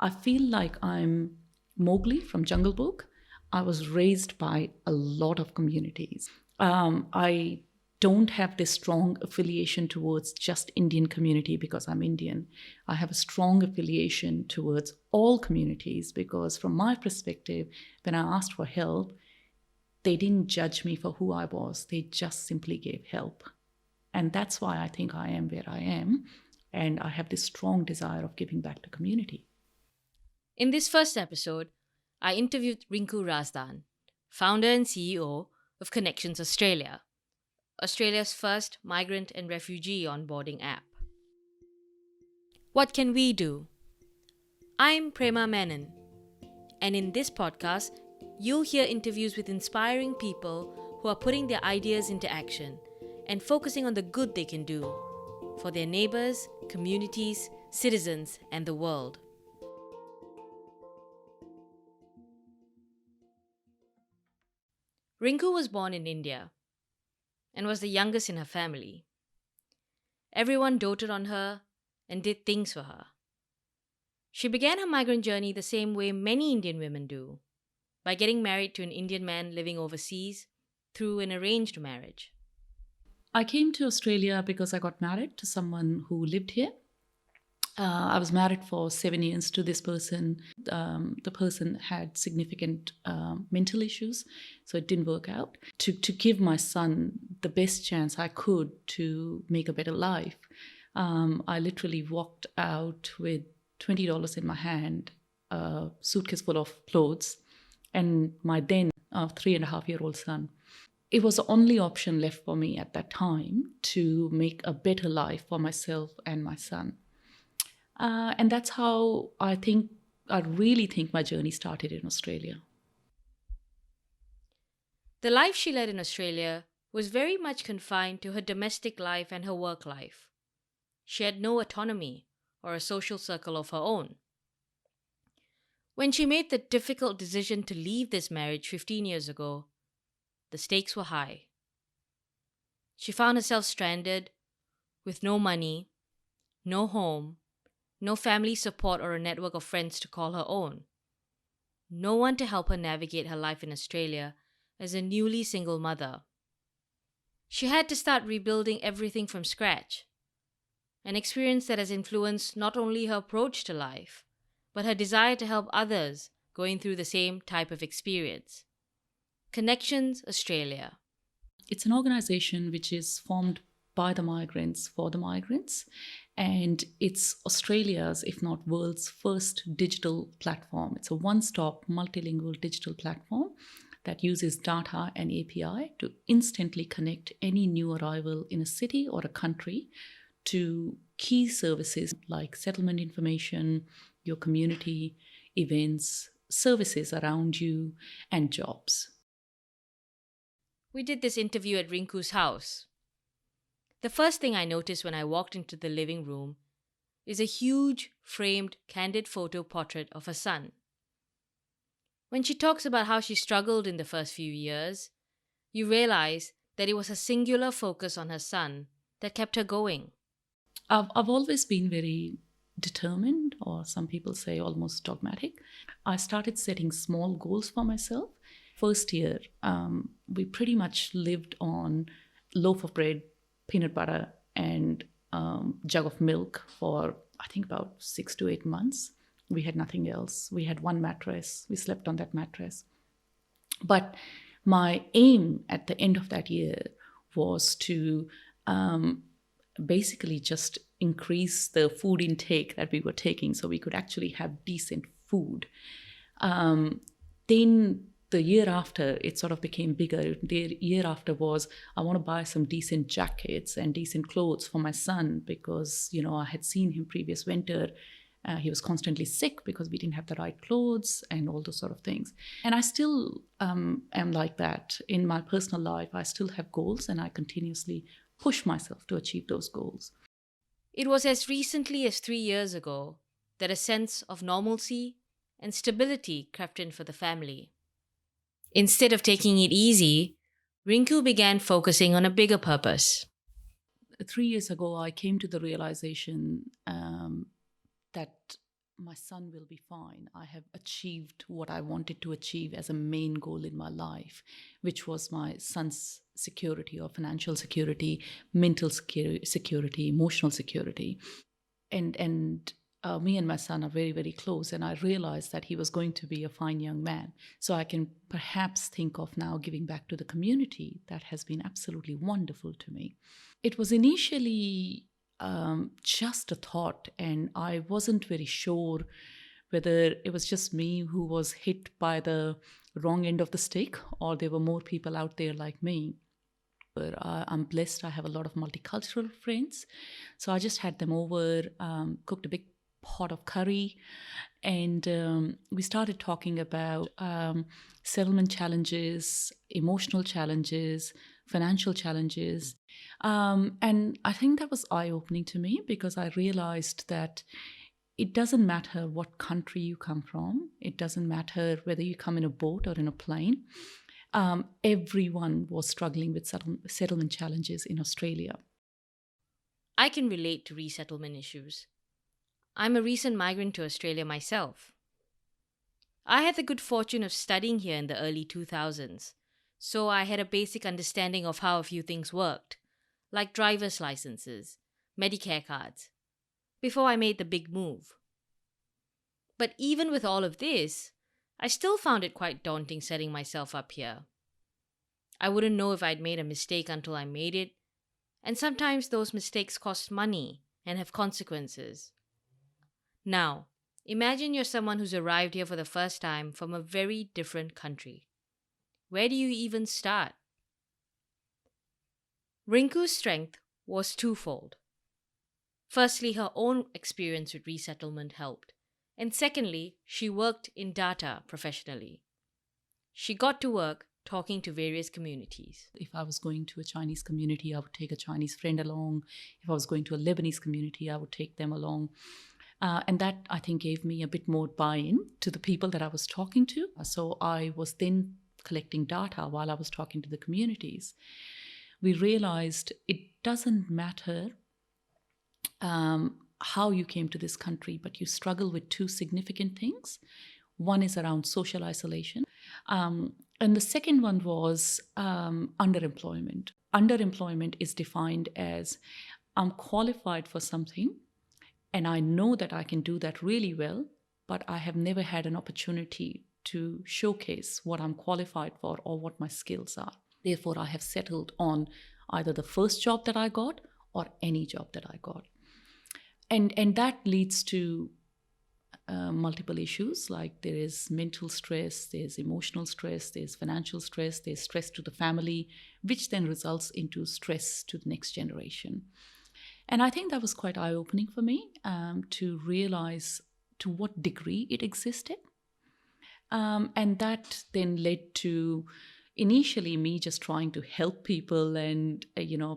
I feel like I'm Mowgli from Jungle Book. I was raised by a lot of communities. I don't have this strong affiliation towards just Indian community because I'm Indian. I have a strong affiliation towards all communities because from my perspective, when I asked for help, they didn't judge me for who I was. They just simply gave help. And that's why I think I am where I am. And I have this strong desire of giving back to community. In this first episode, I interviewed Rinku Razdan, founder and CEO of Connections Australia, Australia's first migrant and refugee onboarding app. What can we do? I'm Prema Menon, and in this podcast, you'll hear interviews with inspiring people who are putting their ideas into action and focusing on the good they can do for their neighbours, communities, citizens, and the world. Rinku was born in India and was the youngest in her family. Everyone doted on her and did things for her. She began her migrant journey the same way many Indian women do, by getting married to an Indian man living overseas through an arranged marriage. I came to Australia because I got married to someone who lived here. I was married for 7 years to this person. The person had significant mental issues, so it didn't work out. To give my son the best chance I could to make a better life, I literally walked out with $20 in my hand, a suitcase full of clothes, and my then 3.5-year-old son. It was the only option left for me at that time to make a better life for myself and my son. And that's how I really think my journey started in Australia. The life she led in Australia was very much confined to her domestic life and her work life. She had no autonomy or a social circle of her own. When she made the difficult decision to leave this marriage 15 years ago, the stakes were high. She found herself stranded, with no money, no home, no family support or a network of friends to call her own. No one to help her navigate her life in Australia as a newly single mother. She had to start rebuilding everything from scratch, an experience that has influenced not only her approach to life, but her desire to help others going through the same type of experience. Connections Australia. It's an organization which is formed by the migrants for the migrants, and it's Australia's, if not world's, first digital platform. It's a one-stop multilingual digital platform that uses data and API to instantly connect any new arrival in a city or a country to key services like settlement information, your community, events, services around you, and jobs. We did this interview at Rinku's house. The first thing I noticed when I walked into the living room is a huge, framed, candid photo portrait of her son. When she talks about how she struggled in the first few years, you realize that it was a singular focus on her son that kept her going. I've always been very determined, or some people say almost dogmatic. I started setting small goals for myself. First year, we pretty much lived on loaf of bread, peanut butter, and jug of milk for, I think, about 6 to 8 months. We had nothing else. We had one mattress. We slept on that mattress. But my aim at the end of that year was to basically just increase the food intake that we were taking so we could actually have decent food. Then the year after, it sort of became bigger. The year after was, I want to buy some decent jackets and decent clothes for my son because, I had seen him previous winter. He was constantly sick because we didn't have the right clothes and all those sort of things. And I still am like that. In my personal life, I still have goals and I continuously push myself to achieve those goals. It was as recently as 3 years ago that a sense of normalcy and stability crept in for the family. Instead of taking it easy, Rinku began focusing on a bigger purpose. 3 years ago, I came to the realization that my son will be fine. I have achieved what I wanted to achieve as a main goal in my life, which was my son's security or financial security, mental security, emotional security. And me and my son are very, very close. And I realized that he was going to be a fine young man. So I can perhaps think of now giving back to the community. That has been absolutely wonderful to me. It was initially just a thought, and I wasn't very sure whether it was just me who was hit by the wrong end of the stick or there were more people out there like me. But I'm blessed. I have a lot of multicultural friends. So I just had them over, cooked a big pot of curry, and we started talking about settlement challenges, emotional challenges, financial challenges. And I think that was eye-opening to me because I realized that it doesn't matter what country you come from. It doesn't matter whether you come in a boat or in a plane. Everyone was struggling with settlement challenges in Australia. I can relate to resettlement issues. I'm a recent migrant to Australia myself. I had the good fortune of studying here in the early 2000s, so I had a basic understanding of how a few things worked, like driver's licenses, Medicare cards, before I made the big move. But even with all of this, I still found it quite daunting setting myself up here. I wouldn't know if I'd made a mistake until I made it, and sometimes those mistakes cost money and have consequences. Now, imagine you're someone who's arrived here for the first time from a very different country. Where do you even start? Rinku's strength was twofold. Firstly, her own experience with resettlement helped, and secondly, she worked in data professionally. She got to work talking to various communities. If I was going to a Chinese community, I would take a Chinese friend along. If I was going to a Lebanese community, I would take them along. And that, I think, gave me a bit more buy-in to the people that I was talking to. So I was then collecting data while I was talking to the communities. We realized it doesn't matter how you came to this country, but you struggle with two significant things. One is around social isolation. And the second one was underemployment. Underemployment is defined as I'm qualified for something, and I know that I can do that really well, but I have never had an opportunity to showcase what I'm qualified for or what my skills are. Therefore, I have settled on either the first job that I got or any job that I got. And that leads to multiple issues, like there is mental stress, there's emotional stress, there's financial stress, there's stress to the family, which then results into stress to the next generation. And I think that was quite eye-opening for me to realize to what degree it existed. And that then led to initially me just trying to help people, and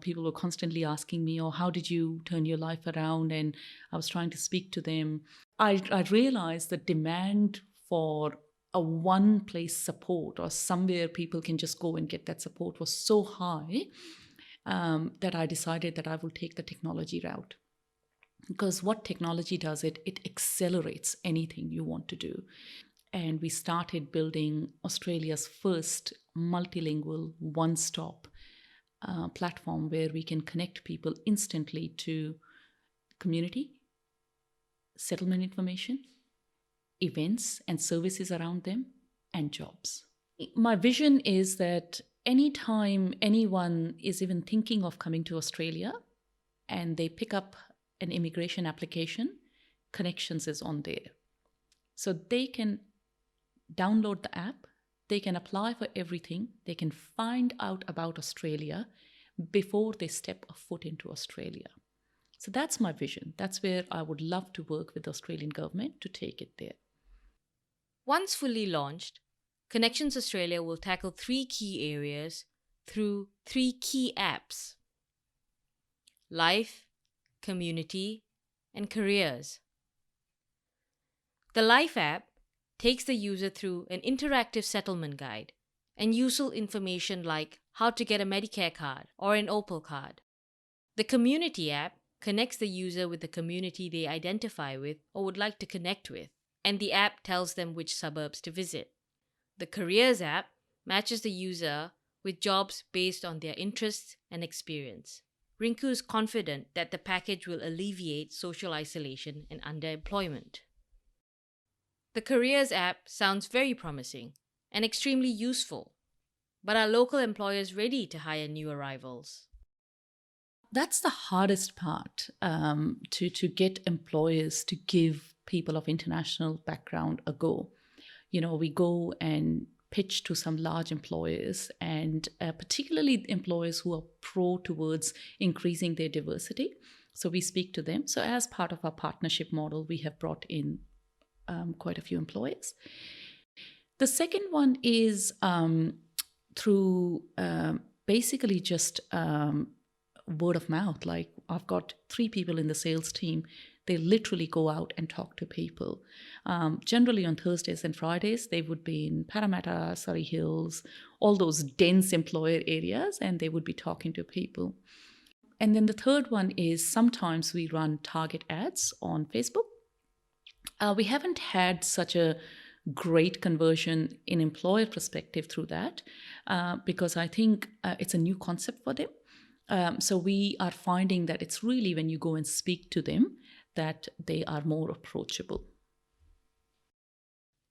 people were constantly asking me, oh, how did you turn your life around? And I was trying to speak to them. I realized the demand for a one place support or somewhere people can just go and get that support was so high that I decided that I will take the technology route. Because what technology does, it accelerates anything you want to do. And we started building Australia's first multilingual one-stop platform where we can connect people instantly to community, settlement information, events and services around them, and jobs. My vision is that anytime anyone is even thinking of coming to Australia and they pick up an immigration application, Connections is on there. So they can download the app, they can apply for everything, they can find out about Australia before they step a foot into Australia. So that's my vision. That's where I would love to work with the Australian government to take it there. Once fully launched, Connections Australia will tackle 3 key areas through 3 key apps: life, community, and careers. The Life app takes the user through an interactive settlement guide and useful information like how to get a Medicare card or an Opal card. The Community app connects the user with the community they identify with or would like to connect with, and the app tells them which suburbs to visit. The Careers app matches the user with jobs based on their interests and experience. Rinku is confident that the package will alleviate social isolation and underemployment. The Careers app sounds very promising and extremely useful, but are local employers ready to hire new arrivals? That's the hardest part, to get employers to give people of international background a go. We go and pitch to some large employers, and particularly employers who are pro towards increasing their diversity. So we speak to them. So as part of our partnership model, we have brought in quite a few employers. The second one is through basically just word of mouth. Like, I've got 3 people in the sales team. They literally go out and talk to people. Generally on Thursdays and Fridays, they would be in Parramatta, Surrey Hills, all those dense employer areas, and they would be talking to people. And then the third one is sometimes we run target ads on Facebook. We haven't had such a great conversion in employer perspective through that because I think it's a new concept for them. So we are finding that it's really when you go and speak to them that they are more approachable.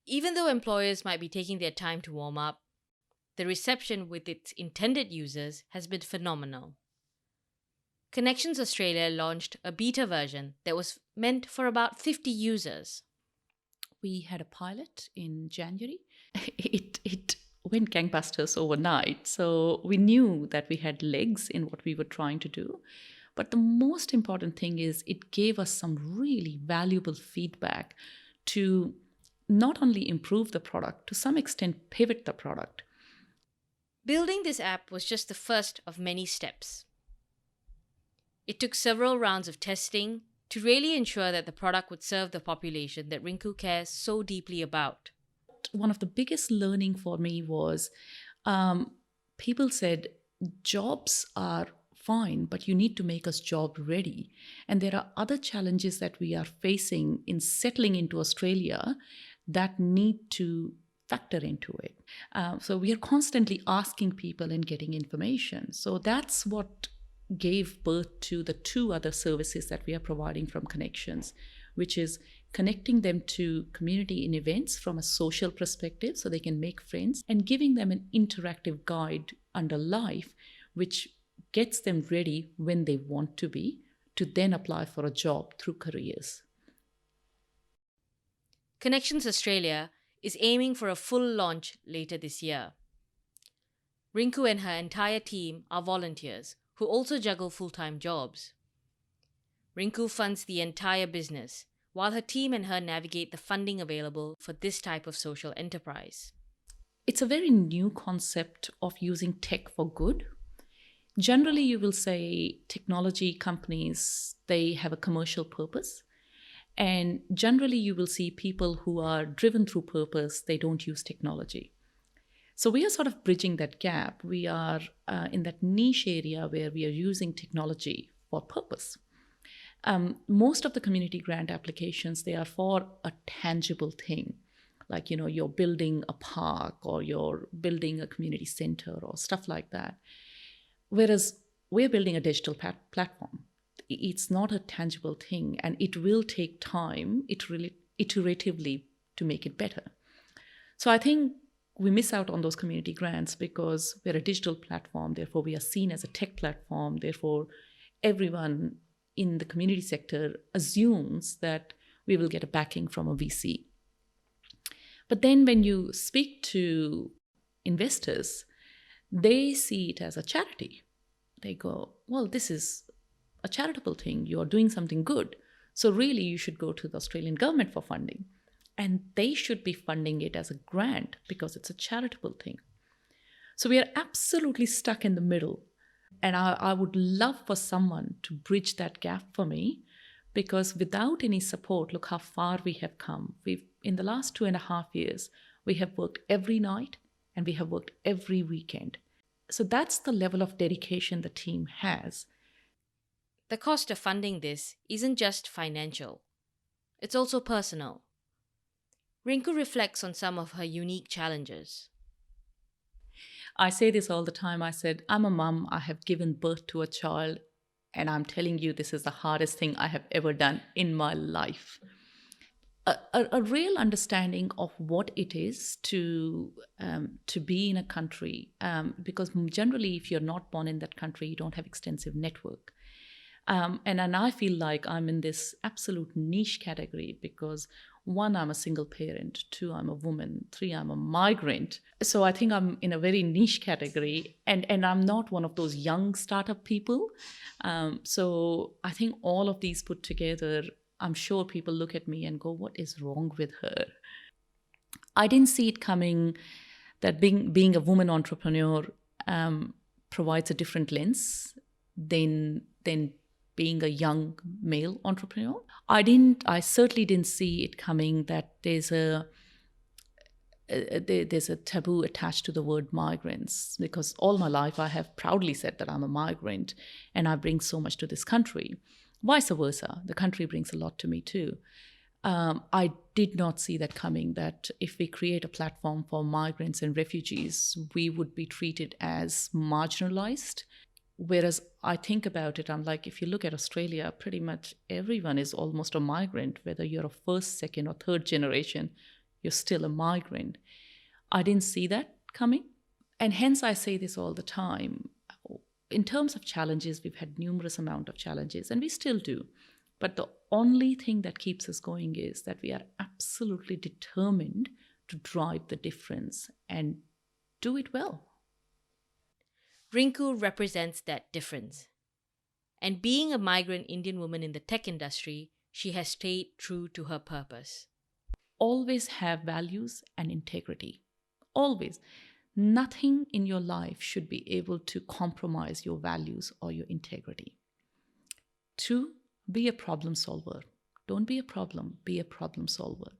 Even though employers might be taking their time to warm up, the reception with its intended users has been phenomenal. Connections Australia launched a beta version that was meant for about 50 users. We had a pilot in January. It went gangbusters overnight. So we knew that we had legs in what we were trying to do. But the most important thing is it gave us some really valuable feedback to not only improve the product, to some extent pivot the product. Building this app was just the first of many steps. It took several rounds of testing to really ensure that the product would serve the population that Rinku cares so deeply about. One of the biggest learning for me was people said jobs are fine, but you need to make us job ready. And there are other challenges that we are facing in settling into Australia that need to factor into it. So we are constantly asking people and getting information. So that's what gave birth to the 2 other services that we are providing from Connections, which is connecting them to community in events from a social perspective so they can make friends, and giving them an interactive guide under life, which gets them ready when they want to be, to then apply for a job through careers. Connections Australia is aiming for a full launch later this year. Rinku and her entire team are volunteers who also juggle full-time jobs. Rinku funds the entire business, while her team and her navigate the funding available for this type of social enterprise. It's a very new concept of using tech for good. Generally, you will say technology companies, they have a commercial purpose. And generally, you will see people who are driven through purpose, they don't use technology. So we are sort of bridging that gap. We are in that niche area where we are using technology for purpose. Most of the community grant applications, they are for a tangible thing. Like, you're building a park or you're building a community center or stuff like that. Whereas we're building a digital platform. It's not a tangible thing, and it will take time iteratively to make it better. So I think we miss out on those community grants because we're a digital platform, therefore we are seen as a tech platform, therefore everyone in the community sector assumes that we will get a backing from a VC. But then when you speak to investors, they see it as a charity. They go, well, this is a charitable thing. You're doing something good. So really, you should go to the Australian government for funding. And they should be funding it as a grant because it's a charitable thing. So we are absolutely stuck in the middle. And I would love for someone to bridge that gap for me, because without any support, look how far we have come. In the last 2.5 years, we have worked every night and we have worked every weekend. So that's the level of dedication the team has. The cost of funding this isn't just financial, it's also personal. Rinku reflects on some of her unique challenges. I say this all the time. I said, I'm a mum. I have given birth to a child. And I'm telling you, this is the hardest thing I have ever done in my life. A real understanding of what it is to be in a country, because generally, if you're not born in that country, you don't have extensive network. And I feel like I'm in this absolute niche category because one, I'm a single parent, two, I'm a woman, three, I'm a migrant. So I think I'm in a very niche category, and I'm not one of those young startup people. So I think all of these put together, I'm sure people look at me and go, what is wrong with her? I didn't see it coming that being a woman entrepreneur provides a different lens than being a young male entrepreneur. I certainly didn't see it coming that there's a taboo attached to the word migrants, because all my life I have proudly said that I'm a migrant and I bring so much to this country. Vice versa, the country brings a lot to me too. I did not see that coming, that if we create a platform for migrants and refugees, we would be treated as marginalized. Whereas I think about it, I'm like, if you look at Australia, pretty much everyone is almost a migrant, whether you're a first, second, or third generation, you're still a migrant. I didn't see that coming. And hence I say this all the time. In terms of challenges, we've had numerous amount of challenges, and we still do. But the only thing that keeps us going is that we are absolutely determined to drive the difference and do it well. Rinku represents that difference. And being a migrant Indian woman in the tech industry, she has stayed true to her purpose. Always have values and integrity. Always. Nothing in your life should be able to compromise your values or your integrity. 2, be a problem solver. Don't be a problem, be a problem solver.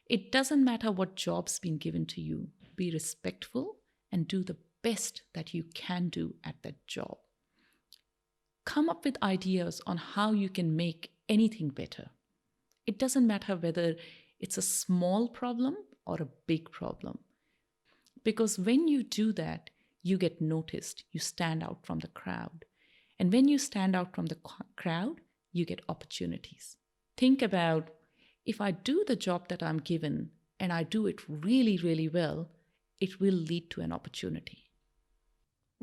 It doesn't matter what job's been given to you. Be respectful and do the best that you can do at that job. Come up with ideas on how you can make anything better. It doesn't matter whether it's a small problem or a big problem. Because when you do that, you get noticed, you stand out from the crowd. And when you stand out from the crowd, you get opportunities. Think about, if I do the job that I'm given and I do it really, really well, it will lead to an opportunity.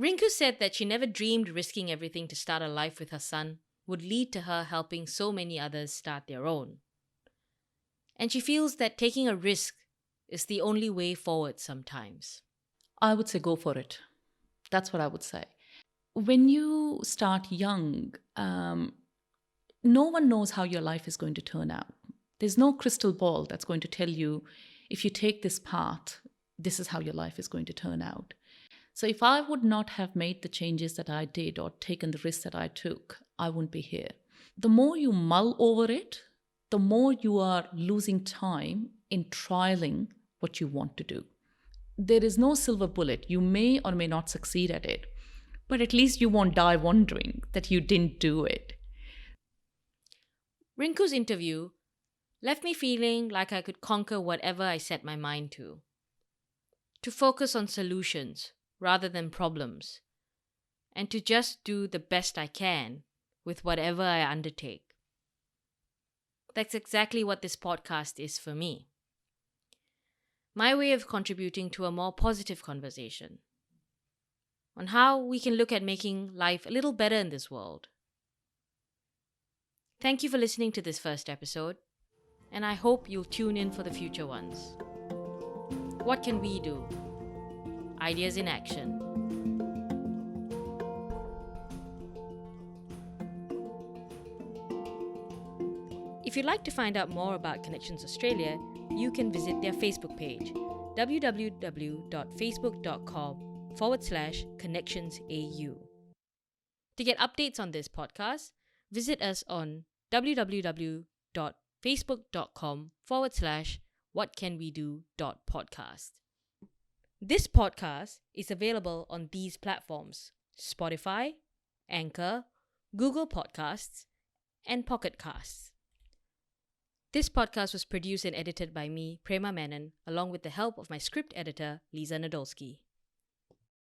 Rinku said that she never dreamed risking everything to start a life with her son would lead to her helping so many others start their own. And she feels that taking a risk is the only way forward sometimes. I would say go for it. That's what I would say. When you start young, no one knows how your life is going to turn out. There's no crystal ball that's going to tell you, if you take this path, this is how your life is going to turn out. So if I would not have made the changes that I did or taken the risks that I took, I wouldn't be here. The more you mull over it, the more you are losing time in trialing what you want to do. There is no silver bullet. You may or may not succeed at it, but at least you won't die wondering that you didn't do it. Rinku's interview left me feeling like I could conquer whatever I set my mind to focus on solutions rather than problems, and to just do the best I can with whatever I undertake. That's exactly what this podcast is for me. My way of contributing to a more positive conversation on how we can look at making life a little better in this world. Thank you for listening to this first episode, and I hope you'll tune in for the future ones. What can we do? Ideas in action. If you'd like to find out more about Connections Australia, you can visit their Facebook page, www.facebook.com/connectionsau. To get updates on this podcast, visit us on www.facebook.com/whatcanwedo.podcast. This podcast is available on these platforms: Spotify, Anchor, Google Podcasts, and Pocket Casts. This podcast was produced and edited by me, Prema Menon, along with the help of my script editor, Lisa Nadolski.